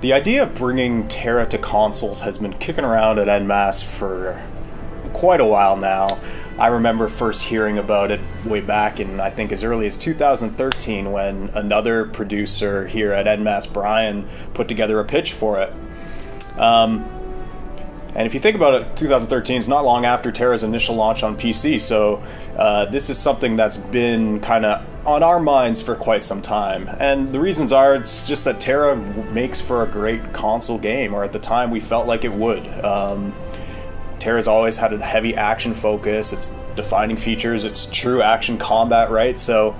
The idea of bringing Tera to consoles has been kicking around at en masse for quite a while now. I remember first hearing about it way back in, I think, as early as 2013 when another producer here at en masse, Brian, put together a pitch for it. And if you think about it, 2013 is not long after Tera's initial launch on PC, so this is something that's been kind of on our minds for quite some time. And the reasons are, it's just that Tera makes for a great console game, or at the time we felt like it would. Tera's always had a heavy action focus, its defining features, it's true action combat, right? So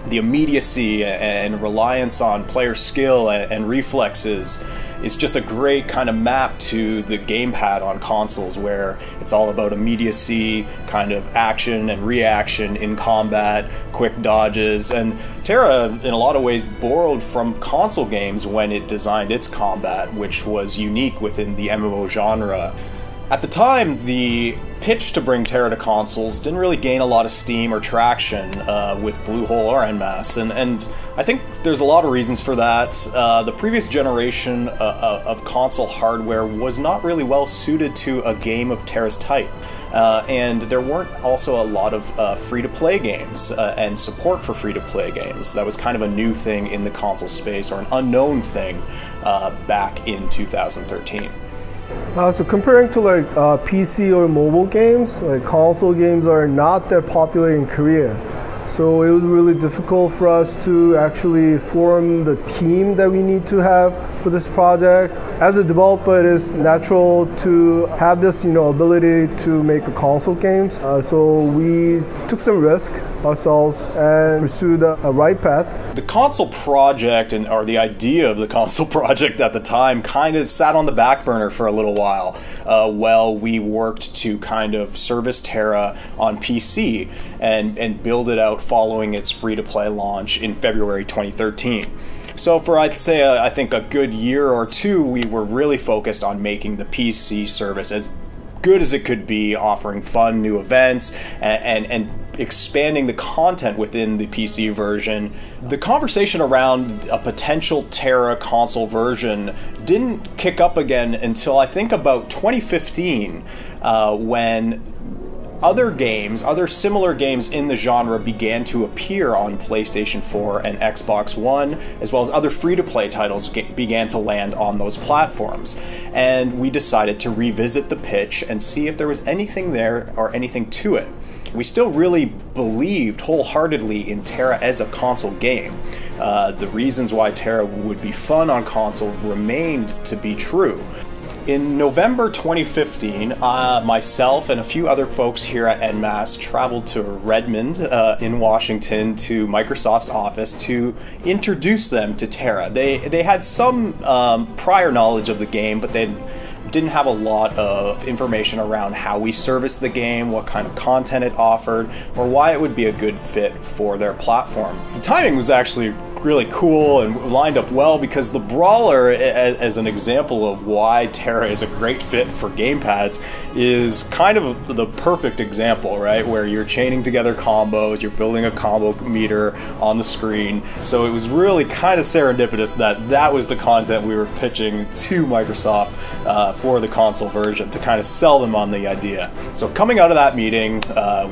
the immediacy and reliance on player skill and reflexes is just a great kind of map to the gamepad on consoles, where it's all about immediacy, kind of action and reaction in combat, quick dodges. And Tera, in a lot of ways, borrowed from console games when it designed its combat, which was unique within the MMO genre. At the time, the pitch to bring Tera to consoles didn't really gain a lot of steam or traction with Bluehole or en masse, and I think there's a lot of reasons for that. The previous generation of console hardware was not really well suited to a game of Tera's type, and there weren't also a lot of free-to-play games and support for free-to-play games. That was kind of a new thing in the console space, or an unknown thing back in 2013. So comparing to like PC or mobile games, like console games are not that popular in Korea. So it was really difficult for us to actually form the team that we need to have for this project. As a developer, it is natural to have this, ability to make a console games. So we took some risk ourselves and pursued a right path. The console project, or the idea of the console project at the time, kind of sat on the back burner for a little while we worked to kind of service Tera on PC and build it out following its free-to-play launch in February 2013. So for, I'd say, I think a good year or two, we were really focused on making the PC service as good as it could be, offering fun new events and expanding the content within the PC version. The conversation around a potential Tera console version didn't kick up again until I think about 2015, when other similar games in the genre began to appear on PlayStation 4 and Xbox One, as well as other free-to-play titles began to land on those platforms. And we decided to revisit the pitch and see if there was anything there or anything to it. We still really believed wholeheartedly in Tera as a console game. The reasons why Tera would be fun on console remained to be true. In November 2015, myself and a few other folks here at en masse traveled to Redmond in Washington to Microsoft's office to introduce them to Tera. They had some prior knowledge of the game, but they didn't have a lot of information around how we serviced the game, what kind of content it offered, or why it would be a good fit for their platform. The timing was actually really cool and lined up well, because the Brawler, as an example of why Tera is a great fit for gamepads, is kind of the perfect example, right? Where you're chaining together combos, you're building a combo meter on the screen. So it was really kind of serendipitous that that was the content we were pitching to Microsoft for the console version, to kind of sell them on the idea. So coming out of that meeting,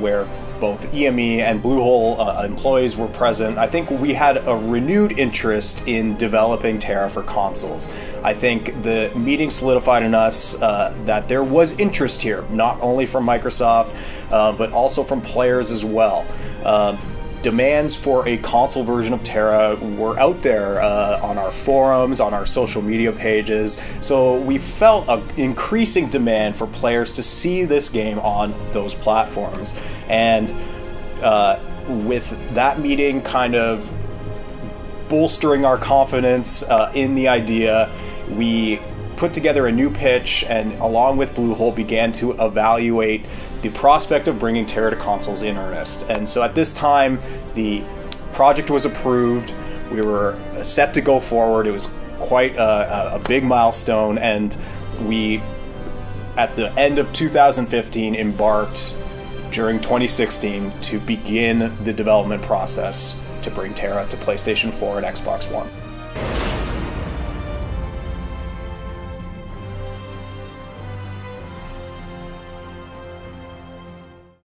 where both EME and Bluehole employees were present, I think we had a renewed interest in developing Tera for consoles. I think the meeting solidified in us that there was interest here, not only from Microsoft, but also from players as well. Demands for a console version of Tera were out there on our forums, on our social media pages, so we felt an increasing demand for players to see this game on those platforms. And with that meeting kind of bolstering our confidence in the idea, we put together a new pitch and, along with Bluehole, began to evaluate the prospect of bringing Tera to consoles in earnest. And so at this time, the project was approved. We were set to go forward. It was quite a big milestone, and we, at the end of 2015, embarked during 2016 to begin the development process to bring Tera to PlayStation 4 and Xbox One.